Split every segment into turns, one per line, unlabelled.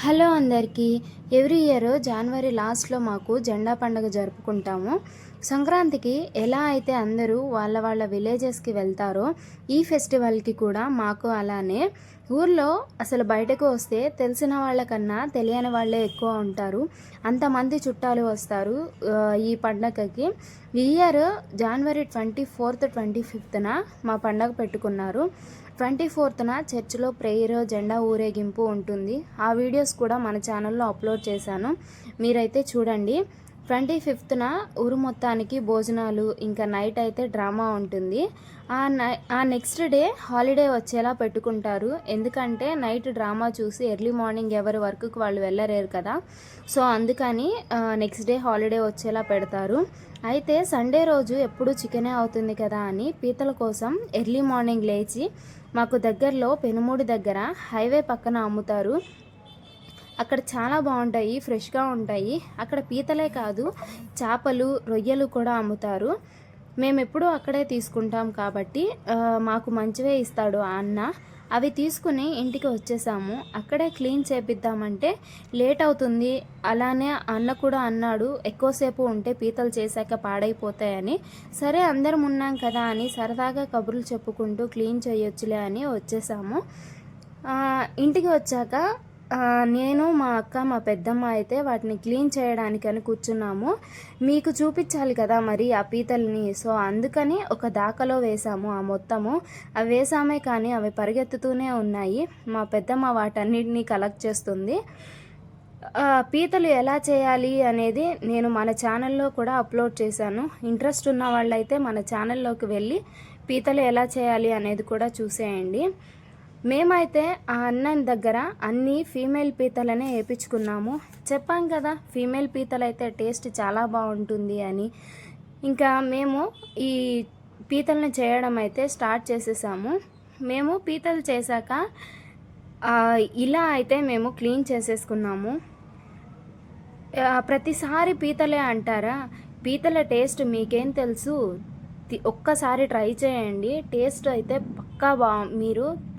Hello అందరికీ. Every year జనవరి లాస్ట్లో మాకు జెండా పండుగ జరుపుకుంటాము. సంక్రాంతికి ఎలా అయితే అందరూ వాళ్ళ విలేజెస్కి వెళ్తారో ఈ ఫెస్టివల్కి కూడా మాకు అలానే ఊర్లో అసలు బయటకు వస్తే తెలిసిన వాళ్ళకన్నా తెలియని వాళ్ళే ఎక్కువ ఉంటారు. అంతమంది చుట్టాలు వస్తారు ఈ పండగకి. ఈ ఇయర్ జనవరి 24th 25th మా పండగ పెట్టుకున్నారు. 24th చర్చిలో ప్రేయర్, జెండా ఊరేగింపు ఉంటుంది. ఆ వీడియోస్ కూడా మన ఛానల్లో అప్లోడ్ చేశాను, మీరైతే చూడండి. 25th ఊరు మొత్తానికి భోజనాలు, ఇంకా నైట్ అయితే డ్రామా ఉంటుంది. ఆ నెక్స్ట్ డే హాలిడే వచ్చేలా పెట్టుకుంటారు. ఎందుకంటే నైట్ డ్రామా చూసి ఎర్లీ మార్నింగ్ ఎవరి వర్క్కి వాళ్ళు వెళ్ళలేరు కదా. సో అందుకని నెక్స్ట్ డే హాలిడే వచ్చేలా పెడతారు. అయితే సండే రోజు ఎప్పుడు చికెనే అవుతుంది కదా అని పీతల కోసం ఎర్లీ మార్నింగ్ లేచి మాకు దగ్గరలో పెనుమూడి దగ్గర హైవే పక్కన అమ్ముతారు. అక్కడ చాలా బాగుంటాయి, ఫ్రెష్గా ఉంటాయి. అక్కడ పీతలే కాదు, చేపలు, రొయ్యలు కూడా అమ్ముతారు. మేము ఎప్పుడూ అక్కడే తీసుకుంటాం కాబట్టి మాకు మంచివే ఇస్తాడు ఆ అన్న. అవి తీసుకుని ఇంటికి వచ్చేసాము. అక్కడే క్లీన్ చేపిద్దామంటే లేట్ అవుతుంది. అలానే అన్న కూడా అన్నాడు ఎక్కువసేపు ఉంటే పీతలు చేశాక పాడైపోతాయని. సరే అందరం ఉన్నాం కదా అని సరదాగా కబుర్లు చెప్పుకుంటూ క్లీన్ చేయొచ్చులే అని వచ్చేసాము. ఇంటికి వచ్చాక నేను, మా అక్క, మా పెద్దమ్మ అయితే వాటిని క్లీన్ చేయడానికని కూర్చున్నాము. మీకు చూపించాలి కదా మరి ఆ పీతల్ని. సో అందుకని ఒక దాకలో వేసాము. ఆ మొత్తము అవి వేసామే కానీ అవి పరిగెత్తుతూనే ఉన్నాయి. మా పెద్దమ్మ వాటన్నిటిని కలెక్ట్ చేస్తుంది. పీతలు ఎలా చేయాలి అనేది నేను మన ఛానల్లో కూడా అప్లోడ్ చేశాను. ఇంట్రెస్ట్ ఉన్న వాళ్ళైతే మన ఛానల్లోకి వెళ్ళి పీతలు ఎలా చేయాలి అనేది కూడా చూసేయండి. మేమైతే ఆ అన్నని దగ్గర అన్ని ఫీమేల్ పీతలనే వేయించుకున్నాము. చెప్పాం కదా ఫీమేల్ పీతలు అయితే టేస్ట్ చాలా బాగుంటుంది అని. ఇంకా మేము ఈ పీతలను చేయడం అయితే స్టార్ట్ చేసేసాము. మేము పీతలు చేశాక ఇలా అయితే మేము క్లీన్ చేసేసుకున్నాము. ప్రతిసారి పీతలే అంటారా? పీతల టేస్ట్ మీకేం తెలుసు? ఒక్కసారి ట్రై చేయండి. టేస్ట్ అయితే పక్కా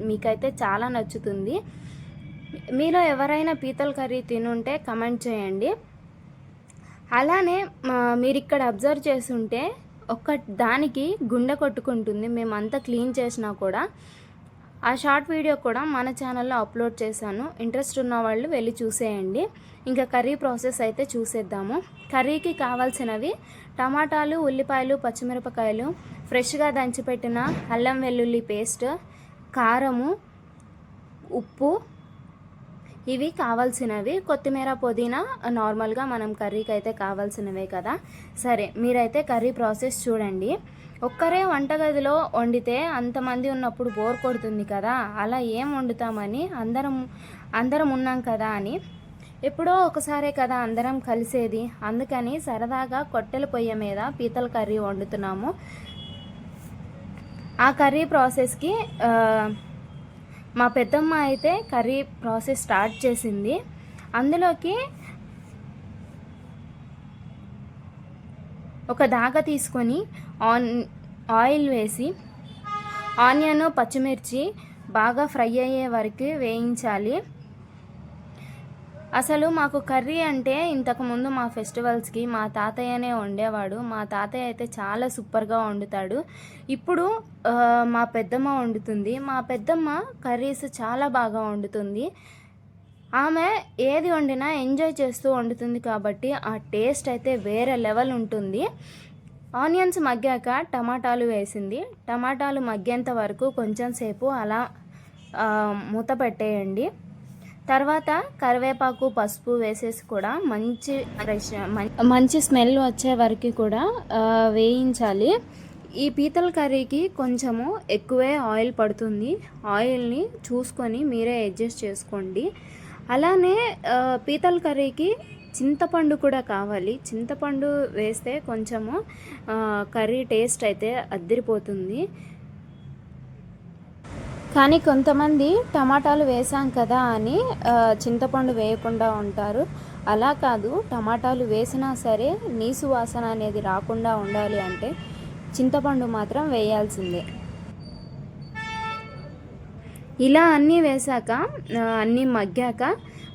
మీకైతే చాలా నచ్చుతుంది. మీలో ఎవరైనా పీతల కర్రీ తినుంటే కమెంట్ చేయండి. అలానే మీరు ఇక్కడ అబ్జర్వ్ చేస్తుంటే ఒక్క దానికి గుండె కొట్టుకుంటుంది మేమంతా క్లీన్ చేసినా కూడా. ఆ షార్ట్ వీడియో కూడా మన ఛానల్లో అప్లోడ్ చేశాను. ఇంట్రెస్ట్ ఉన్న వాళ్ళు వెళ్ళి చూసేయండి. ఇంకా కర్రీ ప్రాసెస్ అయితే చూసేద్దాము. కర్రీకి కావాల్సినవి టమాటాలు, ఉల్లిపాయలు, పచ్చిమిరపకాయలు, ఫ్రెష్గా దంచిపెట్టిన అల్లం వెల్లుల్లి పేస్ట్, కారము, ఉప్పు, ఇవి కావాల్సినవి. కొత్తిమీర, పుదీనా నార్మల్గా మనం కర్రీకి అయితే కావాల్సినవే కదా. సరే మీరైతే కర్రీ ప్రాసెస్ చూడండి. ఒక్కరే వంటగదిలో వండితే అంతమంది ఉన్నప్పుడు బోర్ కొడుతుంది కదా. అలా ఏం వండుతామని అందరం ఉన్నాం కదా అని, ఎప్పుడో ఒకసారే కదా అందరం కలిసేది. అందుకని సరదాగా కట్టెల పొయ్యి మీద పీతల కర్రీ వండుతున్నాము. ఆ కర్రీ ప్రాసెస్కి మా పెద్దమ్మ అయితే కర్రీ ప్రాసెస్ స్టార్ట్ చేసింది. అందులోకి ఒక దాగ తీసుకొని ఆయిల్ వేసి ఆనియన్, పచ్చిమిర్చి బాగా ఫ్రై అయ్యే వరకు వేయించాలి. అసలు మాకు కర్రీ అంటే ఇంతకుముందు మా ఫెస్టివల్స్కి మా తాతయ్యనే వండేవాడు. మా తాతయ్య అయితే చాలా సూపర్గా వండుతాడు. ఇప్పుడు మా పెద్దమ్మ వండుతుంది. మా పెద్దమ్మ కర్రీస్ చాలా బాగా వండుతుంది. ఆమె ఏది వండినా ఎంజాయ్ చేస్తూ వండుతుంది కాబట్టి ఆ టేస్ట్ అయితే వేరే లెవెల్ ఉంటుంది. ఆనియన్స్ మగ్గాక టమాటాలు వేసింది. టమాటాలు మగ్గేంత వరకు కొంచెం సేపు అలా మూత పెట్టేయండి. తర్వాత కరివేపాకు, పసుపు వేసేసి కూడా మంచి స్మెల్ వచ్చే వరకు కూడా వేయించాలి. ఈ పీతల కర్రీకి కొంచెము ఎక్కువే ఆయిల్ పడుతుంది. ఆయిల్ని చూసుకొని మీరే అడ్జస్ట్ చేసుకోండి. అలానే పీతల కర్రీకి చింతపండు కూడా కావాలి. చింతపండు వేస్తే కొంచెము కర్రీ టేస్ట్ అయితే అద్దిరిపోతుంది. కానీ కొంతమంది టమాటాలు వేసాం కదా అని చింతపండు వేయకుండా ఉంటారు. అలా కాదు, టమాటాలు వేసినా సరే నీసు వాసన అనేది రాకుండా ఉండాలి అంటే చింతపండు మాత్రం వేయాల్సిందే. ఇలా అన్నీ వేశాక అన్నీ మగ్గాక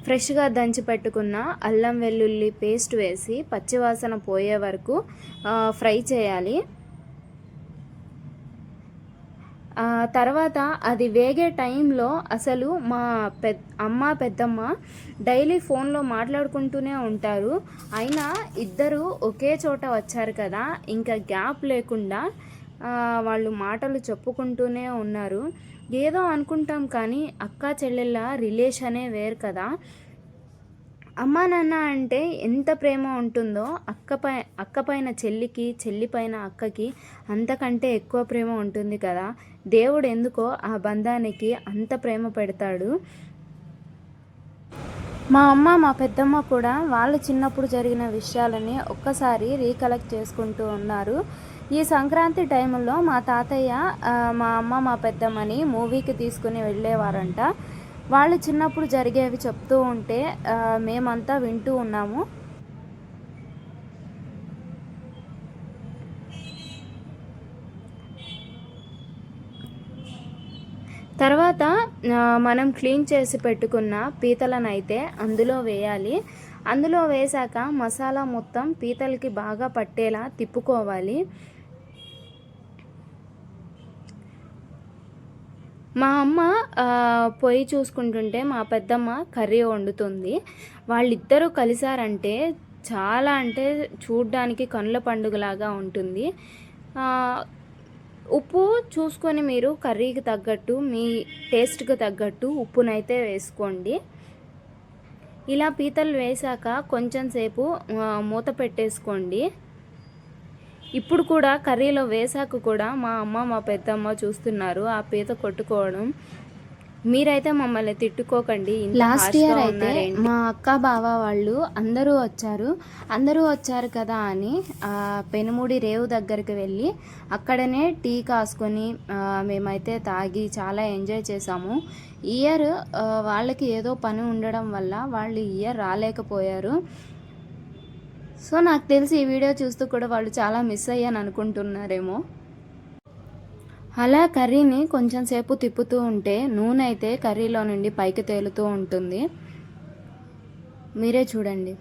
ఫ్రెష్గా దంచి పెట్టుకున్న అల్లం వెల్లుల్లి పేస్ట్ వేసి పచ్చివాసన పోయే వరకు ఫ్రై చేయాలి. తర్వాత అది వేగే టైంలో అసలు మా అమ్మ పెద్దమ్మ డైలీ ఫోన్లో మాట్లాడుకుంటూనే ఉంటారు. అయినా ఇద్దరు ఒకే చోట వచ్చారు కదా, ఇంకా గ్యాప్ లేకుండా వాళ్ళు మాటలు చెప్పుకుంటూనే ఉన్నారు. ఏదో అనుకుంటాం కానీ అక్క చెల్లెళ్ళ రిలేషనే వేరు కదా. అమ్మా నాన్న అంటే ఎంత ప్రేమ ఉంటుందో అక్క పైన చెల్లికి, చెల్లి పైన అక్కకి అంతకంటే ఎక్కువ ప్రేమ ఉంటుంది కదా. దేవుడు ఎందుకో ఆ బంధానికి అంత ప్రేమ పెడతాడు. మా అమ్మ మా పెద్దమ్మ కూడా వాళ్ళు చిన్నప్పుడు జరిగిన విషయాలని ఒక్కసారి రీకలెక్ట్ చేసుకుంటూ ఉన్నారు. ఈ సంక్రాంతి టైంలో మా తాతయ్య మా అమ్మ మా పెద్దమ్మని మూవీకి తీసుకుని వెళ్ళేవారంట. వాళ్ళు చిన్నప్పుడు జరిగేవి చెప్తూ ఉంటే మేమంతా వింటూ ఉన్నాము. తర్వాత మనం క్లీన్ చేసి పెట్టుకున్న పీతలను అయితే అందులో వేయాలి. అందులో వేశాక మసాలా మొత్తం పీతలకి బాగా పట్టేలా తిప్పుకోవాలి. మా అమ్మ పొయ్యి చూసుకుంటుంటే మా పెద్దమ్మ కర్రీ వండుతుంది. వాళ్ళిద్దరూ కలిసారంటే చాలా అంటే చూడ్డానికి కనుల పండుగలాగా ఉంటుంది. ఉప్పు చూసుకొని మీరు కర్రీకి తగ్గట్టు మీ టేస్ట్కి తగ్గట్టు ఉప్పునైతే వేసుకోండి. ఇలా పీతలు వేశాక కొంచెం సేపు మూత పెట్టేసుకోండి. ఇప్పుడు కూడా కర్రీలో వేసాక కూడా మా అమ్మ మా పెద్దమ్మ చూస్తున్నారు ఆ పీత కొట్టుకోవడం. మీరైతే మమ్మల్ని తిట్టుకోకండి. లాస్ట్ ఇయర్ అయితే మా అక్క బావ వాళ్ళు అందరూ వచ్చారు కదా అని పెనుముడి రేవు దగ్గరికి వెళ్ళి అక్కడనే టీ కాసుకొని మేమైతే తాగి చాలా ఎంజాయ్ చేసాము. ఇయర్ వాళ్ళకి ఏదో పని ఉండడం వల్ల వాళ్ళు ఇయర్ రాలేకపోయారు. సో నాకు తెలిసి ఈ వీడియో చూస్తూ కూడా వాళ్ళు చాలా మిస్ అయ్యాను అనుకుంటున్నారేమో. అలా కర్రీని కొంచెం సేపు తిప్పుతూ ఉంటే నూనె అయితే కర్రీలో నుండి పైకి తేలుతూ ఉంటుంది. మీరే చూడండి.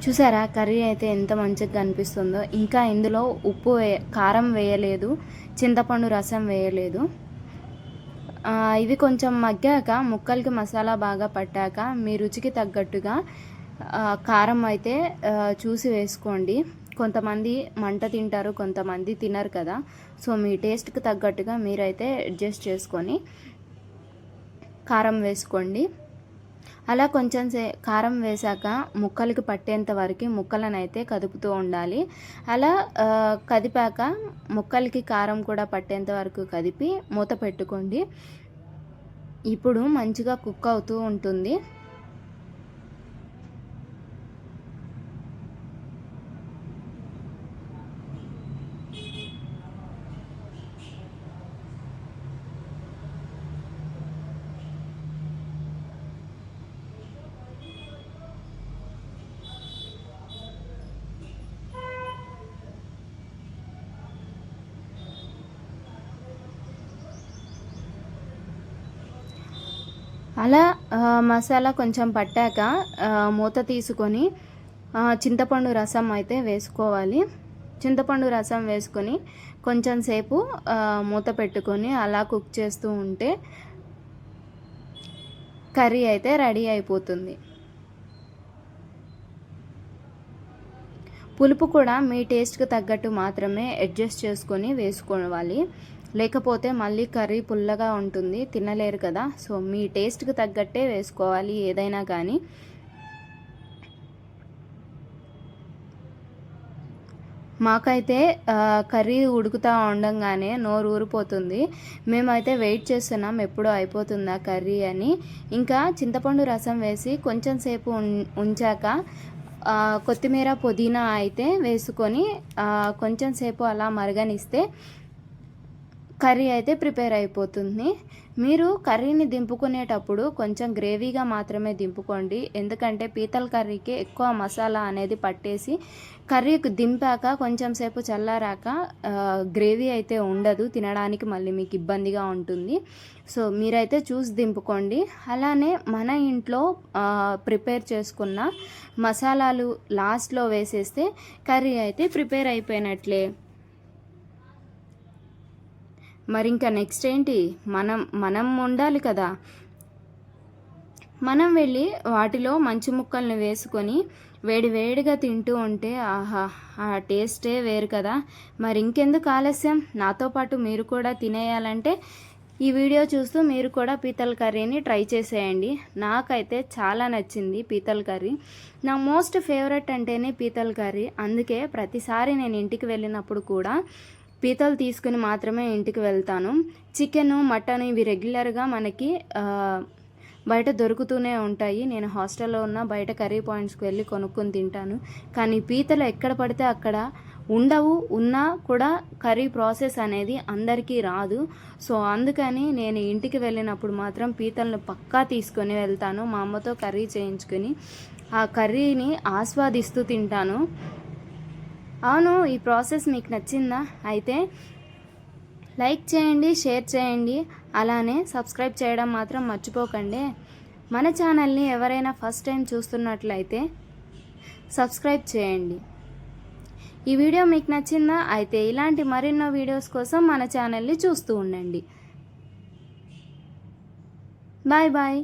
చూసారా కర్రీ అయితే ఎంత మంచిగా కనిపిస్తుందో. ఇంకా ఇందులో కారం వేయలేదు, చింతపండు రసం వేయలేదు. ఇవి కొంచెం మగ్గాక ముక్కలకి మసాలా బాగా పట్టాక మీ రుచికి తగ్గట్టుగా కారం అయితే చూసి వేసుకోండి. కొంతమంది మంట తింటారు, కొంతమంది తినరు కదా. సో మీ టేస్ట్కి తగ్గట్టుగా మీరైతే అడ్జస్ట్ చేసుకొని కారం వేసుకోండి. అలా కొంచెం కారం వేశాక ముక్కలకి పట్టేంత వరకు ముక్కలను అయితే కదుపుతూ ఉండాలి. అలా కదిపాక ముక్కలకి కారం కూడా పట్టేంత వరకు కదిపి మూత పెట్టుకోండి. ఇప్పుడు మంచిగా కుక్ అవుతూ ఉంటుంది. అలా మసాలా కొంచెం పట్టాక మూత తీసుకొని చింతపండు రసం అయితే వేసుకోవాలి. చింతపండు రసం వేసుకొని కొంచెం సేపు మూత పెట్టుకొని అలా కుక్ చేస్తూ ఉంటే కర్రీ అయితే రెడీ అయిపోతుంది. పులుపు కూడా మీ టేస్ట్కి తగ్గట్టు మాత్రమే అడ్జస్ట్ చేసుకొని వేసుకోవాలి. లేకపోతే మళ్ళీ కర్రీ పుల్లగా ఉంటుంది, తినలేరు కదా. సో మీ టేస్ట్కి తగ్గట్టే వేసుకోవాలి ఏదైనా కానీ. మాకైతే కర్రీ ఉడుకుతూ ఉండంగానే నోరు ఊరిపోతుంది. మేమైతే వెయిట్ చేస్తున్నాం ఎప్పుడో అయిపోతుందా కర్రీ అని. ఇంకా చింతపండు రసం వేసి కొంచెం సేపు ఉంచాక కొత్తిమీర పుదీనా అయితే వేసుకొని కొంచెం సేపు అలా మరగనిస్తే కర్రీ అయితే ప్రిపేర్ అయిపోతుంది. మీరు కర్రీని దింపుకునేటప్పుడు కొంచెం గ్రేవీగా మాత్రమే దింపుకోండి, ఎందుకంటే పీతల కర్రీకి ఎక్కువ మసాలా అనేది పట్టేసి కర్రీకి దింపాక కొంచెం సేపు చల్లారాక గ్రేవీ అయితే ఉండదు, తినడానికి మళ్ళీ మీకు ఇబ్బందిగా ఉంటుంది. సో మీరైతే చూసి దింపుకోండి. అలానే మన ఇంట్లో ప్రిపేర్ చేసుకున్న మసాలాలు లాస్ట్లో వేసేస్తే కర్రీ అయితే ప్రిపేర్ అయిపోయినట్లే. మరి ఇంకా నెక్స్ట్ ఏంటి, మనం వండాలి కదా. మనం వెళ్ళి వాటిలో మంచి ముక్కల్ని వేసుకొని వేడివేడిగా తింటూ ఉంటే ఆహా, ఆ టేస్టే వేరు కదా. మరి ఇంకెందుకు ఆలస్యం, నాతో పాటు మీరు కూడా తినేయాలంటే ఈ వీడియో చూస్తూ మీరు కూడా పీతల కర్రీని ట్రై చేసేయండి. నాకైతే చాలా నచ్చింది పీతల కర్రీ. నా మోస్ట్ ఫేవరెట్ అంటేనే పీతల కర్రీ. అందుకే ప్రతిసారి నేను ఇంటికి వెళ్ళినప్పుడు కూడా పీతలు తీసుకుని మాత్రమే ఇంటికి వెళ్తాను. చికెను, మటన్ ఇవి రెగ్యులర్గా మనకి బయట దొరుకుతూనే ఉంటాయి. నేను హాస్టల్లో ఉన్న బయట కర్రీ పాయింట్స్కి వెళ్ళి కొనుక్కొని తింటాను. కానీ పీతలు ఎక్కడ పడితే అక్కడ ఉండవు, ఉన్నా కూడా కర్రీ ప్రాసెస్ అనేది అందరికీ రాదు. సో అందుకని నేను ఇంటికి వెళ్ళినప్పుడు మాత్రం పీతలను పక్కా తీసుకొని వెళ్తాను. మా అమ్మతో కర్రీ చేయించుకొని ఆ కర్రీని ఆస్వాదిస్తూ తింటాను. అవును, ఈ ప్రాసెస్ మీకు నచ్చిందా? అయితే లైక్ చేయండి, షేర్ చేయండి, అలానే సబ్స్క్రైబ్ చేయడం మాత్రం మర్చిపోకండి. మన ఛానల్ని ఎవరైనా ఫస్ట్ టైం చూస్తున్నట్లయితే సబ్స్క్రైబ్ చేయండి. ఈ వీడియో మీకు నచ్చిందా? అయితే ఇలాంటి మరెన్నో వీడియోస్ కోసం మన ఛానల్ని చూస్తూ ఉండండి. Bye bye.